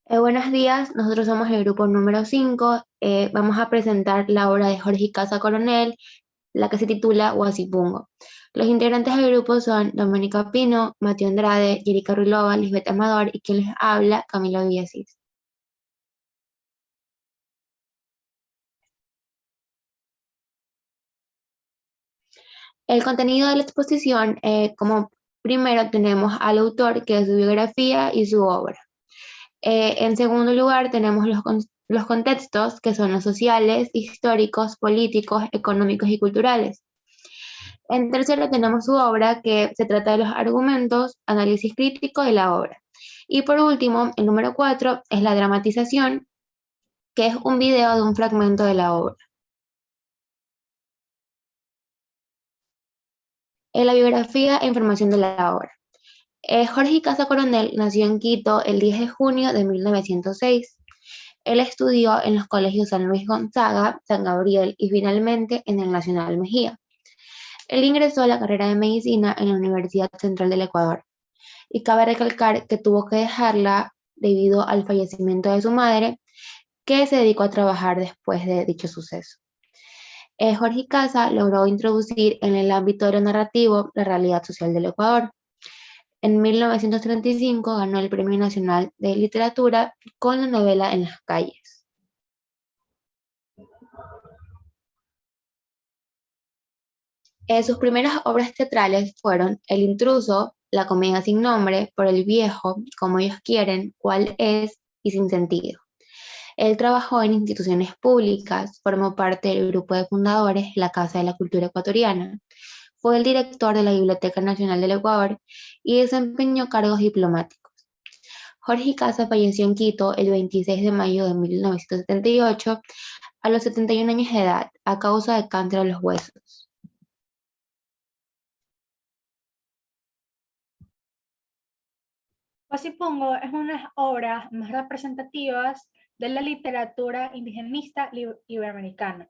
Buenos días, nosotros somos el grupo número 5. Vamos a presentar la obra de Jorge Casa Coronel, la que se titula Huasipungo. Los integrantes del grupo son Doménica Pino, Mateo Andrade, Yerica Ruilova, Lisbeth Amador y quien les habla, Camilo Viesis. El contenido de la exposición, como primero tenemos al autor, que es su biografía y su obra. En segundo lugar, tenemos los contextos, que son los sociales, históricos, políticos, económicos y culturales. En tercero, tenemos su obra, que se trata de los argumentos, análisis crítico de la obra. Y por último, el número 4 es la dramatización, que es un video de un fragmento de la obra. En la biografía e información de la obra. Jorge Casa Coronel nació en Quito el 10 de junio de 1906. Él estudió en los colegios San Luis Gonzaga, San Gabriel y finalmente en el Nacional Mejía. Él ingresó a la carrera de medicina en la Universidad Central del Ecuador. Y cabe recalcar que tuvo que dejarla debido al fallecimiento de su madre, que se dedicó a trabajar después de dicho suceso. Jorge Casa logró introducir en el ámbito de lo narrativo la realidad social del Ecuador. En 1935 ganó el Premio Nacional de Literatura con la novela En las calles. Sus primeras obras teatrales fueron El intruso, La comedia sin nombre, Por el viejo, Como ellos quieren, Cuál es y Sin sentido. Él trabajó en instituciones públicas, formó parte del grupo de fundadores La Casa de la Cultura Ecuatoriana, fue el director de la Biblioteca Nacional del Ecuador y desempeñó cargos diplomáticos. Jorge Casa falleció en Quito el 26 de mayo de 1978 a los 71 años de edad a causa de cáncer de los huesos. Huasipungo es una de las obras más representativas de la literatura indigenista iberoamericana,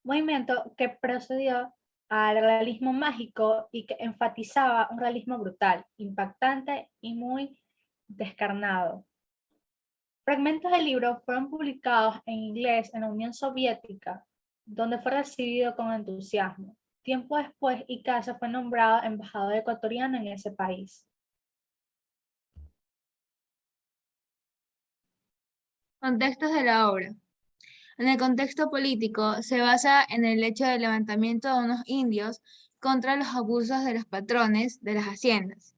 movimiento que procedió al realismo mágico y que enfatizaba un realismo brutal, impactante y muy descarnado. Fragmentos del libro fueron publicados en inglés en la Unión Soviética, donde fue recibido con entusiasmo. Tiempo después, Icaza fue nombrado embajador ecuatoriano en ese país. Contextos de la obra. En el contexto político se basa en el hecho del levantamiento de unos indios contra los abusos de los patrones de las haciendas.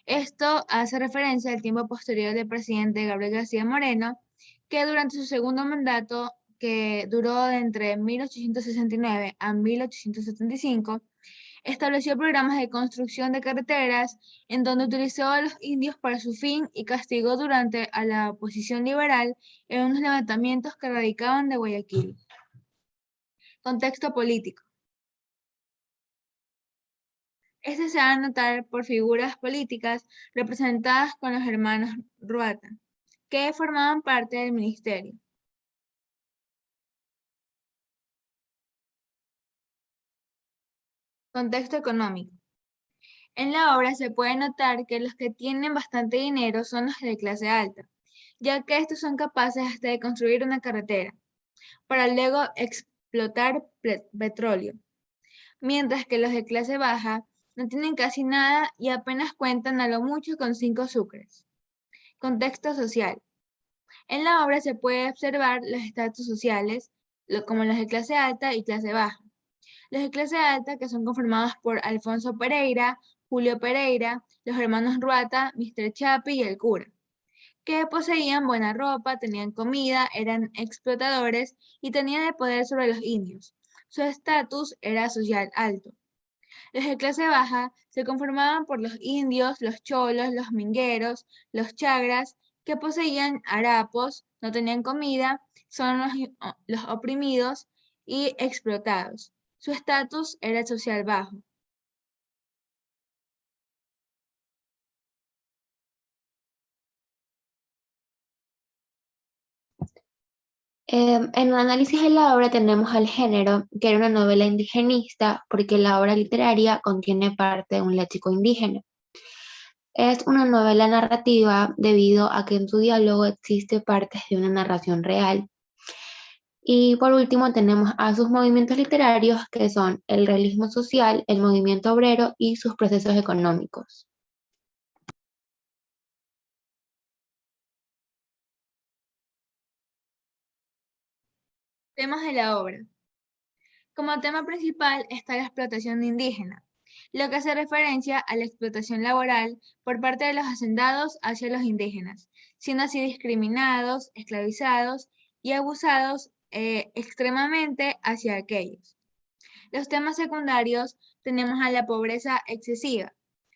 Esto hace referencia al tiempo posterior del presidente Gabriel García Moreno, que durante su segundo mandato, que duró de entre 1869 a 1875, estableció programas de construcción de carreteras en donde utilizó a los indios para su fin y castigó durante a la oposición liberal en unos levantamientos que radicaban de Guayaquil. Contexto político. Este se va a notar por figuras políticas representadas con los hermanos Ruata, que formaban parte del ministerio. Contexto económico. En la obra se puede notar que los que tienen bastante dinero son los de clase alta, ya que estos son capaces hasta de construir una carretera, para luego explotar petróleo, mientras que los de clase baja no tienen casi nada y apenas cuentan a lo mucho con 5 sucres. Contexto social. En la obra se puede observar los estatus sociales, como los de clase alta y clase baja. Los de clase alta, que son conformados por Alfonso Pereira, Julio Pereira, los hermanos Ruata, Mr. Chapi y el cura, que poseían buena ropa, tenían comida, eran explotadores y tenían el poder sobre los indios. Su estatus era social alto. Los de clase baja se conformaban por los indios, los cholos, los mingueros, los chagras, que poseían harapos, no tenían comida, son los oprimidos y explotados. Su estatus era social bajo. En el análisis de la obra tenemos al género, que era una novela indigenista, porque la obra literaria contiene parte de un léxico indígena. Es una novela narrativa debido a que en su diálogo existe partes de una narración real. Y por último tenemos a sus movimientos literarios, que son el realismo social, el movimiento obrero y sus procesos económicos. Temas de la obra. Como tema principal está la explotación indígena, lo que hace referencia a la explotación laboral por parte de los hacendados hacia los indígenas, siendo así discriminados, esclavizados y abusados extremadamente hacia aquellos. Los temas secundarios tenemos a la pobreza excesiva,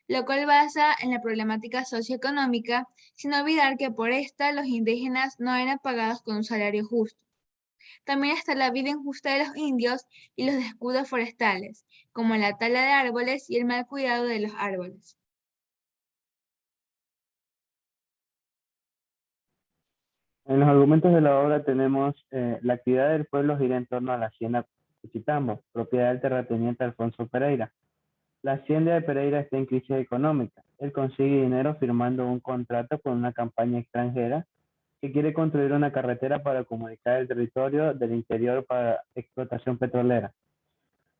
lo cual basa en la problemática socioeconómica, sin olvidar que por esta los indígenas no eran pagados con un salario justo. También está la vida injusta de los indios y los descuidos forestales, como la tala de árboles y el mal cuidado de los árboles. En los argumentos de la obra tenemos la actividad del pueblo gira en torno a la hacienda Cuchitambo, propiedad del terrateniente Alfonso Pereira. La hacienda de Pereira está en crisis económica. Él consigue dinero firmando un contrato con una campaña extranjera que quiere construir una carretera para comunicar el territorio del interior para explotación petrolera.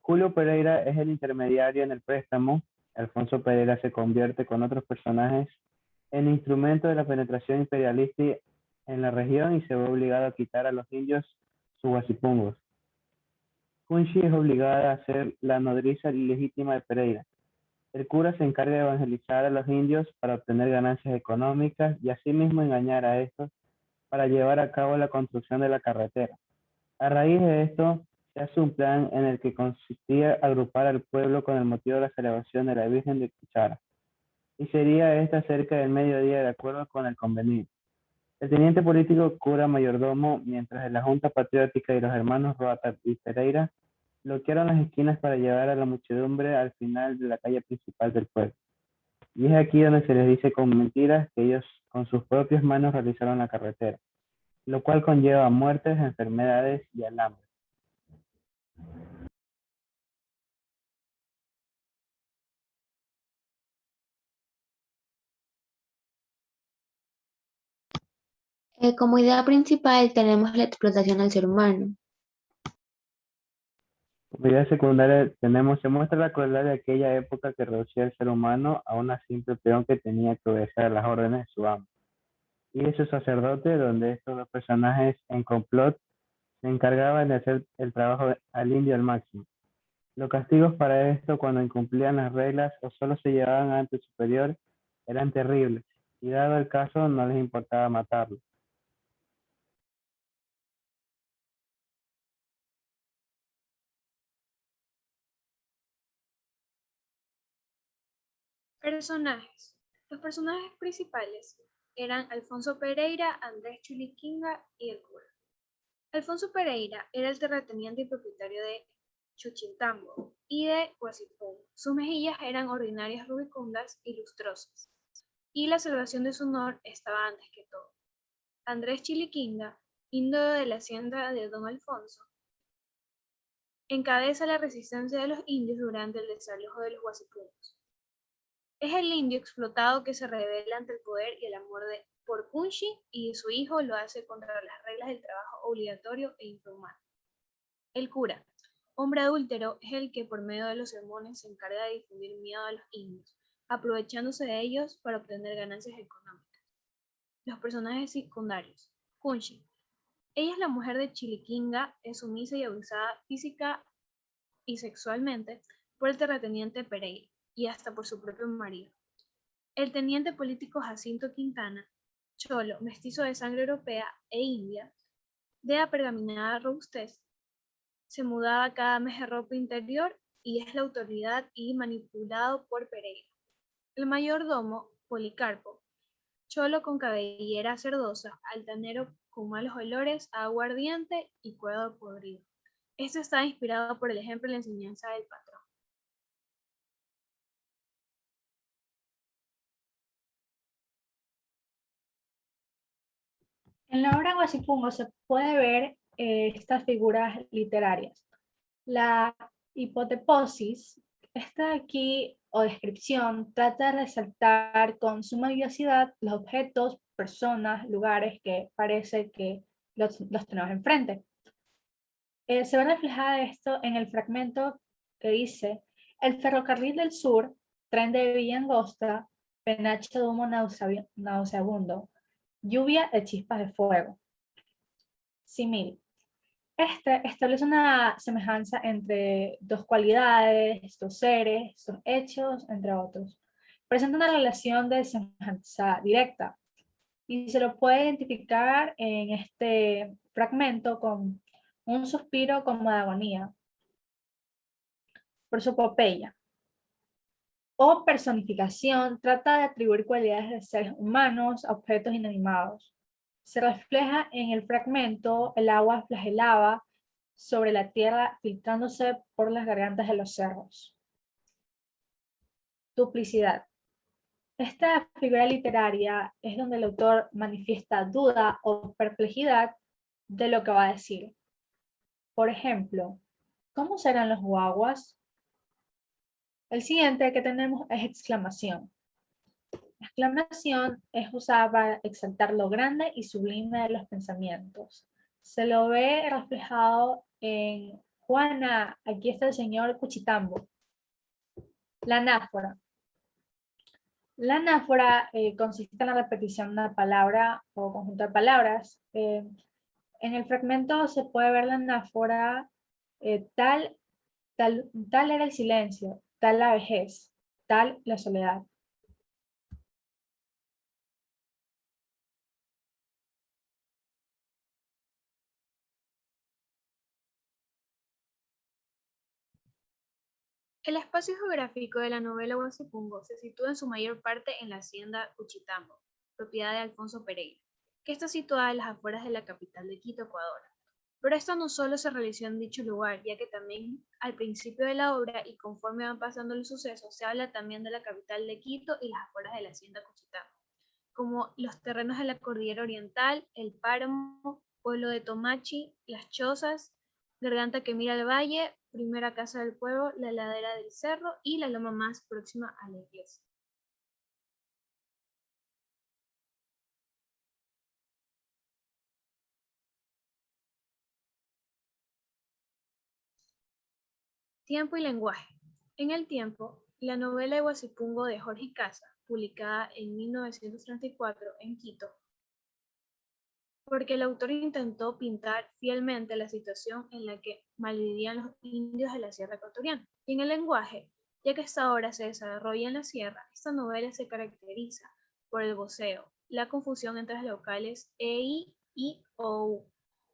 Julio Pereira es el intermediario en el préstamo. Alfonso Pereira se convierte con otros personajes en instrumento de la penetración imperialista en la región y se ve obligado a quitar a los indios sus guasipungos. Kunshi es obligada a ser la nodriza ilegítima de Pereira. El cura se encarga de evangelizar a los indios para obtener ganancias económicas y asimismo engañar a estos para llevar a cabo la construcción de la carretera. A raíz de esto, se hace un plan en el que consistía agrupar al pueblo con el motivo de la celebración de la Virgen de Cuchara, y sería esta cerca del mediodía de acuerdo con el convenio. El teniente político cura mayordomo, mientras la Junta Patriótica y los hermanos Roata y Pereira bloquearon las esquinas para llevar a la muchedumbre al final de la calle principal del pueblo. Y es aquí donde se les dice con mentiras que ellos con sus propias manos realizaron la carretera, lo cual conlleva muertes, enfermedades y alambre. Como idea principal tenemos la explotación del ser humano. Como idea secundaria tenemos, se muestra la crueldad de aquella época que reducía al ser humano a una simple peón que tenía que obedecer a las órdenes de su amo. Y de su sacerdote, donde estos dos personajes en complot se encargaban de hacer el trabajo al indio al máximo. Los castigos para esto, cuando incumplían las reglas o solo se llevaban ante el superior, eran terribles, y dado el caso, no les importaba matarlo. Personajes. Los personajes principales eran Alfonso Pereira, Andrés Chiliquinga y el cura. Alfonso Pereira era el terrateniente y propietario de Chuchiltambo y de Huasipún. Sus mejillas eran ordinarias rubicundas y lustrosas, y la salvación de su honor estaba antes que todo. Andrés Chiliquinga, indio de la hacienda de don Alfonso, encabeza la resistencia de los indios durante el desalojo de los Huasipuncos. Es el indio explotado que se rebela ante el poder y el amor por Kunshi, y su hijo lo hace contra las reglas del trabajo obligatorio e infrahumano. El cura, hombre adúltero, es el que por medio de los sermones se encarga de difundir miedo a los indios, aprovechándose de ellos para obtener ganancias económicas. Los personajes secundarios. Kunshi. Ella es la mujer de Chiliquinga, es sumisa y abusada física y sexualmente por el terrateniente Pereira y hasta por su propio marido. El teniente político Jacinto Quintana, cholo, mestizo de sangre europea e india, de apergaminada robustez, se mudaba cada mes de ropa interior y es la autoridad y manipulado por Pereira. El mayordomo, Policarpo, cholo con cabellera cerdosa, altanero con malos olores, aguardiente y cuero podrido. Esto está inspirado por el ejemplo y la enseñanza del patrón. En la obra Guasipungo se puede ver estas figuras literarias. La hipoteposis, Esta de aquí, o descripción, trata de resaltar con suma vivacidad los objetos, personas, lugares que parece que los tenemos enfrente. Se ve reflejada esto en el fragmento que dice: el ferrocarril del sur, tren de vía angosta, penacho de humo nauseabundo, lluvia de chispas de fuego. Simil. Este establece una semejanza entre dos cualidades, dos seres, dos hechos, entre otros. Presenta una relación de semejanza directa y se lo puede identificar en este fragmento con un suspiro como de agonía por su epopeya. O personificación trata de atribuir cualidades de seres humanos a objetos inanimados. Se refleja en el fragmento el agua flagelaba sobre la tierra filtrándose por las gargantas de los cerros. Duplicidad. Esta figura literaria es donde el autor manifiesta duda o perplejidad de lo que va a decir. Por ejemplo, ¿cómo serán los guaguas? El siguiente que tenemos es exclamación. La exclamación es usada para exaltar lo grande y sublime de los pensamientos. Se lo ve reflejado en Juana, aquí está el señor Cuchitambo. La anáfora. La anáfora consiste en la repetición de una palabra o conjunto de palabras. En el fragmento se puede ver la anáfora tal era el silencio, tal la vejez, tal la soledad. El espacio geográfico de la novela Guasipungo se sitúa en su mayor parte en la hacienda Cuchitambo, propiedad de Alfonso Pereira, que está situada en las afueras de la capital de Quito, Ecuador. Pero esto no solo se realizó en dicho lugar, ya que también al principio de la obra y conforme van pasando los sucesos, se habla también de la capital de Quito y las afueras de la hacienda Cuchitambo, como los terrenos de la Cordillera Oriental, el Páramo, Pueblo de Tomachi, Las Chozas, Garganta que mira al valle, Primera Casa del Pueblo, la Ladera del Cerro y la loma más próxima a la iglesia. Tiempo y lenguaje. En el tiempo, la novela de Guasipungo de Jorge Casa, publicada en 1934 en Quito, porque el autor intentó pintar fielmente la situación en la que malvivían los indios de la sierra ecuatoriana. Y en el lenguaje, ya que esta obra se desarrolla en la sierra, esta novela se caracteriza por el voceo, la confusión entre las vocales EI y OU,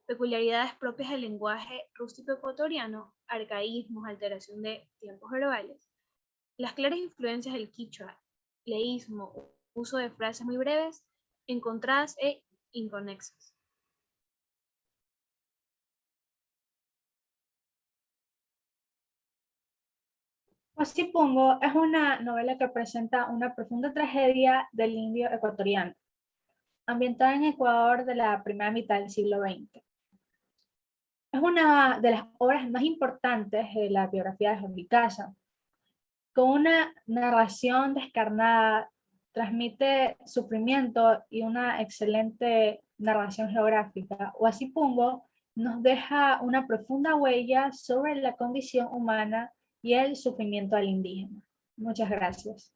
peculiaridades propias del lenguaje rústico ecuatoriano, arcaísmos, alteración de tiempos verbales, las claras influencias del quichua, leísmo, uso de frases muy breves, encontradas e inconexas. Guasipungo es una novela que presenta una profunda tragedia del indio ecuatoriano, ambientada en Ecuador de la primera mitad del siglo XX. Es una de las obras más importantes de la biografía de Jorge Casa. Con una narración descarnada, transmite sufrimiento y una excelente narración geográfica. Guasipungo nos deja una profunda huella sobre la condición humana y el sufrimiento del indígena. Muchas gracias.